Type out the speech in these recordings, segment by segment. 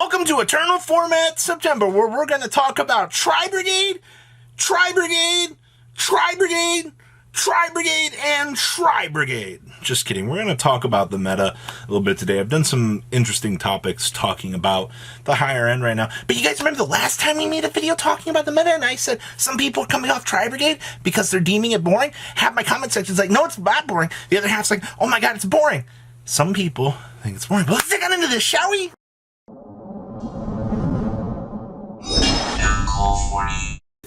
Welcome to Eternal Format September, where we're going to talk about Tri-Brigade, Tri-Brigade, Tri-Brigade, Tri-Brigade, and Tri-Brigade. Just kidding. We're going to talk about the meta a little bit today. I've done some interesting topics talking about the higher end right now. But you guys remember the last time we made a video talking about the meta, and I said some people are coming off Tri-Brigade because they're deeming it boring? Half my comment section's like, no, it's not boring. The other half's like, oh my god, it's boring. Some people think it's boring. But let's dig on into this, shall we?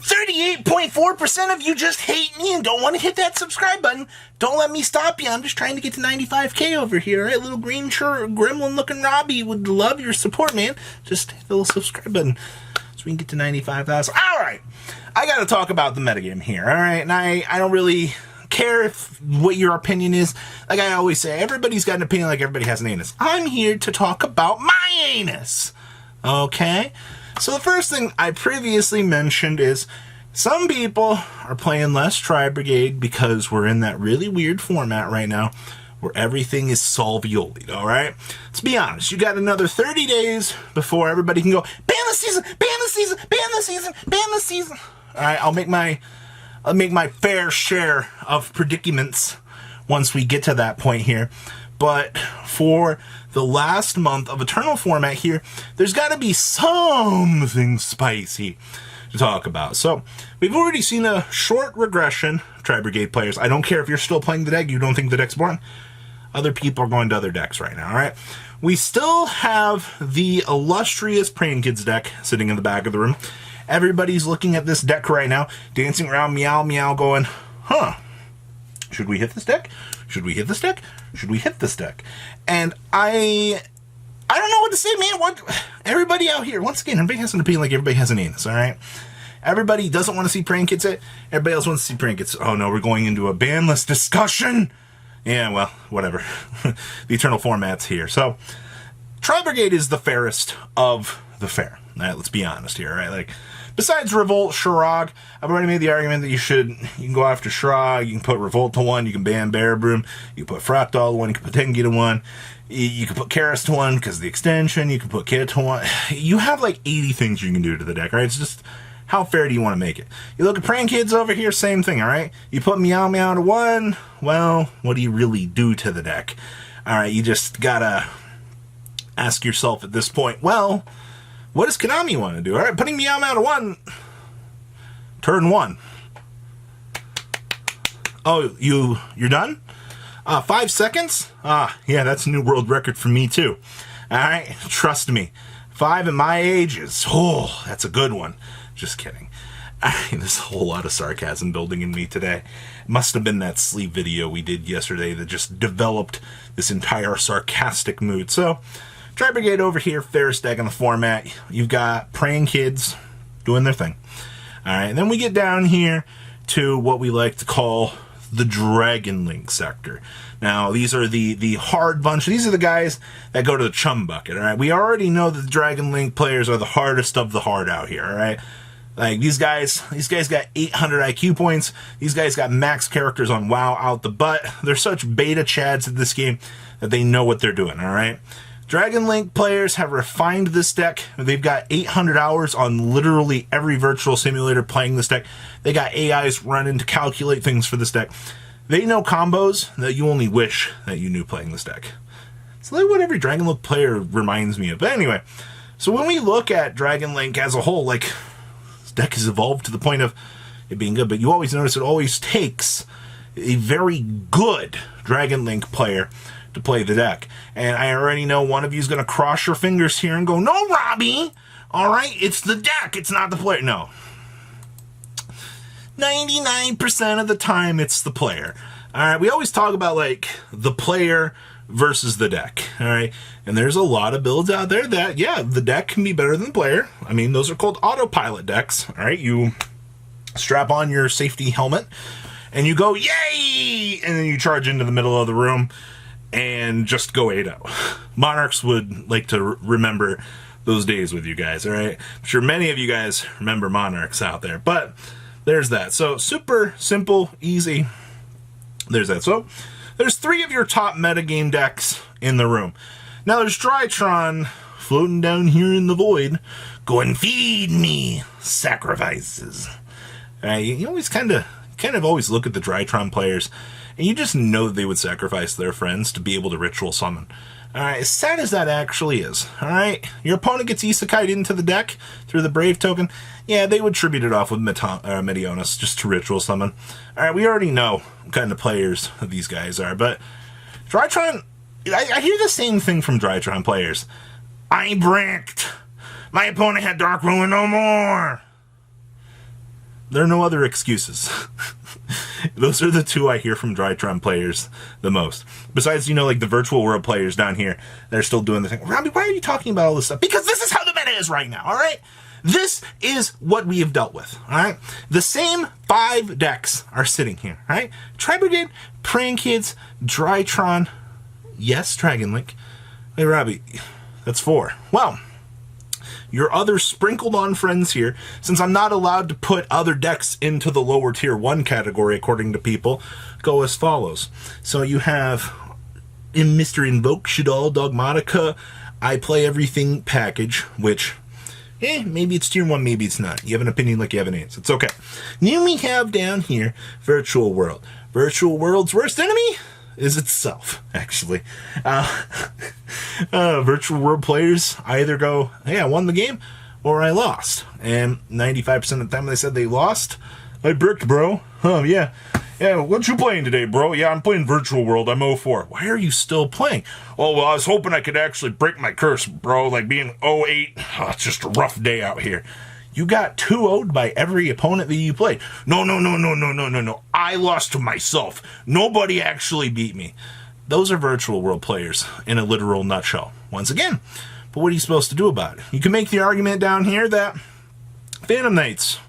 38.4% of you just hate me and don't want to hit that subscribe button. Don't let me stop you. I'm just trying to get to 95k over here. Right? Little green shirt, gremlin looking Robbie would love your support, man. Just hit the little subscribe button so we can get to 95,000. All right. I got to talk about the metagame here. All right. And I don't really care what your opinion is. Like I always say, everybody's got an opinion like everybody has an anus. I'm here to talk about my anus. Okay? So the first thing I previously mentioned is some people are playing less Tri-Brigade because we're in that really weird format right now where everything is solviolied, alright? Let's be honest, you got another 30 days before everybody can go, ban the season, ban the season, ban the season, ban the season. Alright, I'll make my fair share of predicaments once we get to that point here. But for the last month of Eternal Format here, there's got to be something spicy to talk about. So, we've already seen a short regression of Tri-Brigade players. I don't care if you're still playing the deck, you don't think the deck's boring. Other people are going to other decks right now, alright? We still have the illustrious Praying Kids deck sitting in the back of the room. Everybody's looking at this deck right now, dancing around, meow, meow, going, huh, should we hit this deck? Should we hit this deck? Should we hit this deck? And I don't know what to say, man. What? Everybody out here, once again, everybody has an opinion like everybody has an anus, all right? Everybody doesn't want to see Praying Kids hit. Everybody else wants to see Praying Kids. Oh, no, we're going into a ban list discussion. Yeah, well, whatever. The Eternal Format's here. So, Tri-Brigade is the fairest of the fair. All right, let's be honest here, all right? Like, besides Revolt, Shirog, I've already made the argument that you can go after Shirog, you can put Revolt to 1, you can ban Bear Broom, you can put Fractal to 1, you can put Tengi to 1, you can put Karis to 1 because of the extension, you can put Kid to 1. You have like 80 things you can do to the deck, right? It's just, how fair do you want to make it? You look at Praying Kids over here, same thing, alright? You put Meow Meow to 1, well, what do you really do to the deck? Alright, you just gotta ask yourself at this point, well, what does Konami want to do? Alright, putting Meow Meow to 1. Turn 1. Oh, you're done? 5 seconds? Yeah, that's a new world record for me too. Alright, trust me. 5 at my age is, oh, that's a good one. Just kidding. There's a whole lot of sarcasm building in me today. It must have been that sleep video we did yesterday that just developed this entire sarcastic mood. So, Tri-Brigade over here, fairest deck in the format. You've got Praying Kids doing their thing. Alright, and then we get down here to what we like to call the Dragon Link sector. Now, these are the hard bunch. These are the guys that go to the chum bucket, alright? We already know that the Dragon Link players are the hardest of the hard out here, alright? Like, these guys got 800 IQ points. These guys got max characters on WoW out the butt. They're such beta chads at this game that they know what they're doing, alright? Dragon Link players have refined this deck. They've got 800 hours on literally every virtual simulator playing this deck. They got AIs running to calculate things for this deck. They know combos that you only wish that you knew playing this deck. It's like what every Dragon Link player reminds me of. But anyway, so when we look at Dragon Link as a whole, like, this deck has evolved to the point of it being good, but you always notice it always takes a very good Dragon Link player to play the deck. And I already know one of you is going to cross your fingers here and go, no, Robbie! Alright, it's the deck, it's not the player. No. 99% of the time, it's the player. Alright, we always talk about, like, the player versus the deck. Alright, and there's a lot of builds out there that, yeah, the deck can be better than the player. I mean, those are called autopilot decks. Alright, you strap on your safety helmet, and you go, yay! And then you charge into the middle of the room, and just go 8-0. Monarchs would like to remember those days with you guys, alright? I'm sure many of you guys remember Monarchs out there, but there's that. So, super simple, easy. There's that. So, there's 3 of your top metagame decks in the room. Now, there's Drytron floating down here in the void, going, feed me, sacrifices. You always kind of always look at the Drytron players, and you just know that they would sacrifice their friends to be able to ritual summon. Alright, as sad as that actually is, alright, your opponent gets isekai'd into the deck through the Brave token, yeah, they would tribute it off with Meteonis just to ritual summon. Alright, we already know what kind of players these guys are, but Drytron, I hear the same thing from Drytron players. I bricked! My opponent had Dark Ruin no more! There are no other excuses. Those are the two I hear from Drytron players the most. Besides, like the virtual world players down here, they're still doing the thing. Robbie, why are you talking about all this stuff? Because this is how the meta is right now, alright? This is what we have dealt with, alright? The same 5 decks are sitting here, alright? Tri-Brigade, Praying Kids, Drytron, yes, Dragon Link. Hey, Robbie, that's 4. Well, your other sprinkled on friends here, since I'm not allowed to put other decks into the lower tier 1 category according to people, go as follows. So you have Mr. Invoke, Shaddoll, Dogmatica, I Play Everything package, which, maybe it's tier 1, maybe it's not. You have an opinion like you have an answer. It's okay. Then we have down here Virtual World. Virtual World's worst enemy is itself, actually. Virtual world players either go, hey, I won the game, or I lost. And 95% of the time they said they lost, I bricked, bro. Oh, yeah. Yeah, what you playing today, bro? Yeah, I'm playing Virtual World. I'm 0-4. Why are you still playing? Oh, well, I was hoping I could actually break my curse, bro. Like being 0-8. Oh, it's just a rough day out here. You got 2-0'd by every opponent that you played. No. I lost to myself. Nobody actually beat me. Those are virtual world players in a literal nutshell. Once again, but what are you supposed to do about it? You can make the argument down here that Phantom Knights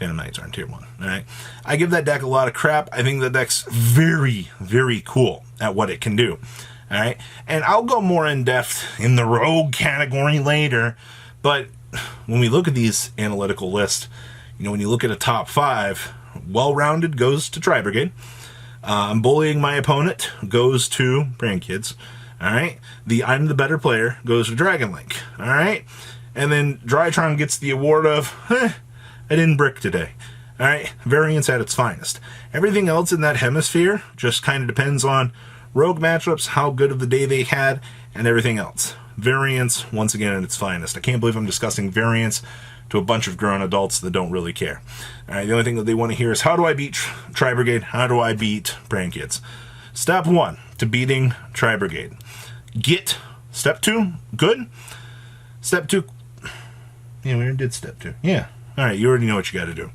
aren't tier 1. Alright? I give that deck a lot of crap. I think the deck's very, very cool at what it can do. Alright? And I'll go more in depth in the rogue category later, but when we look at these analytical lists, when you look at a top 5, well-rounded goes to Tri-Brigade. I'm bullying my opponent goes to Brand Kids. Alright? The I'm the better player goes to Dragon Link. Alright? And then Drytron gets the award of, I didn't brick today. Alright? Variance at its finest. Everything else in that hemisphere just kind of depends on rogue matchups, how good of the day they had, and everything else. Variance, once again, at its finest. I can't believe I'm discussing variance to a bunch of grown adults that don't really care. Alright, the only thing that they want to hear is, how do I beat Tri-Brigade? How do I beat Brand Kids? Step 1 to beating Tri-Brigade. Step 2, good. Step 2, yeah, we already did step 2. Yeah. Alright, you already know what you got to do.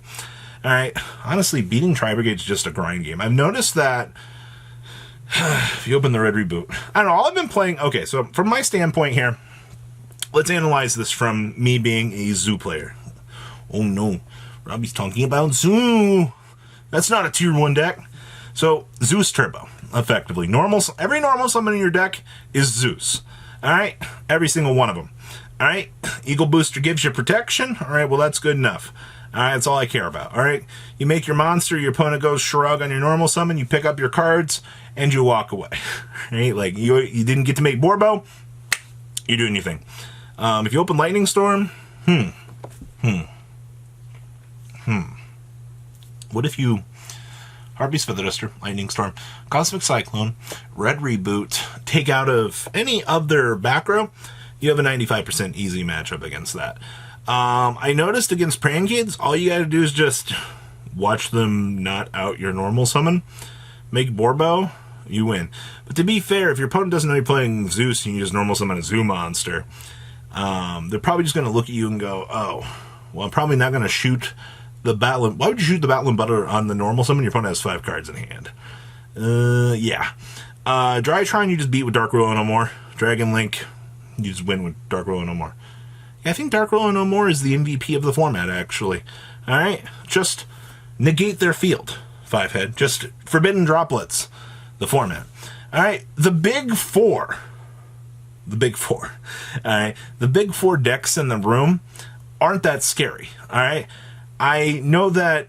Alright, honestly, beating Tri-Brigade is just a grind game. I've noticed that if you open the red reboot, I don't know, all I've been playing, okay, so from my standpoint here, let's analyze this from me being a Zoo player. Oh no, Robbie's talking about Zoo. That's not a tier 1 deck. So, Zeus Turbo, effectively. Every normal summon in your deck is Zeus. Alright, every single one of them. Alright, Eagle Booster gives you protection. Alright, well that's good enough. Alright, that's all I care about. Alright, you make your monster, your opponent goes shrug on your normal summon, you pick up your cards, and you walk away. Right? Like, you didn't get to make Borbo, you're doing your thing. If you open Lightning Storm, what if you Harpy's Feather Duster, Lightning Storm, Cosmic Cyclone, Red Reboot, take out of any other back row, you have a 95% easy matchup against that. I noticed against Praying Kids, all you gotta do is just watch them not out your normal summon, make Borbo, you win. But to be fair, if your opponent doesn't know you're playing Zeus and you just normal summon a Zoo monster, they're probably just gonna look at you and go, oh, well, I'm probably not gonna shoot the Battle. Why would you shoot the Battle and Butter on the normal summon? Your opponent has 5 cards in hand. Yeah. Drytron, you just beat with Dark Ruler No More. Dragon Link, you just win with Dark Ruler No More. Yeah, I think Dark Ruler No More is the MVP of the format, actually. Alright? Just negate their field, 5-head. Just Forbidden Droplets, the format. Alright? The Big Four. Alright? The Big Four decks in the room aren't that scary. Alright? I know that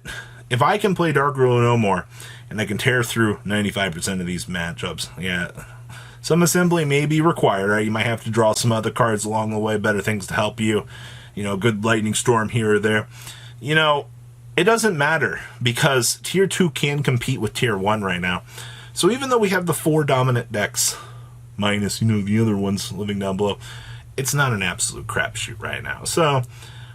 if I can play Dark Ruler No More, and I can tear through 95% of these matchups, yeah, Some assembly may be required, right? You might have to draw some other cards along the way, better things to help you. Good lightning storm here or there. It doesn't matter because Tier 2 can compete with Tier 1 right now. So even though we have the 4 dominant decks, minus, the other ones living down below, it's not an absolute crapshoot right now. So,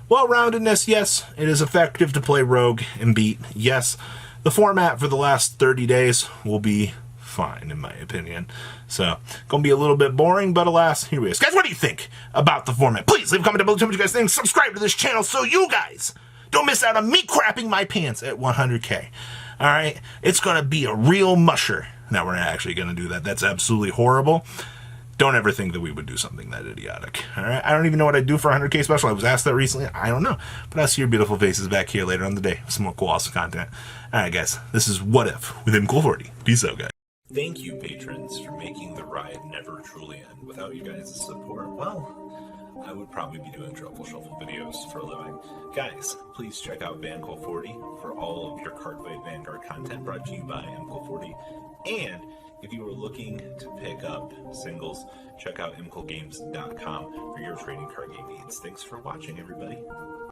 well-roundedness, yes. It is effective to play Rogue and beat, yes. The format for the last 30 days will be fine, in my opinion. So, gonna be a little bit boring, but alas, here we go. Guys, what do you think about the format? Please leave a comment down below. Tell me what you guys think. Subscribe to this channel so you guys don't miss out on me crapping my pants at 100K. Alright? It's gonna be a real musher. Now, we're not actually gonna do that. That's absolutely horrible. Don't ever think that we would do something that idiotic. Alright? I don't even know what I'd do for a 100K special. I was asked that recently. I don't know. But I'll see your beautiful faces back here later on the day with some more cool, awesome content. Alright, guys. This is What If with MCool40. Peace out, guys. Thank you, patrons, for making the ride never truly end. Without you guys' support, well, I would probably be doing Truffle Shuffle videos for a living. Guys, please check out MCool40 for all of your Cardfight Vanguard content brought to you by MCool40. And if you are looking to pick up singles, check out mcoolgames.com for your trading card game needs. Thanks for watching, everybody.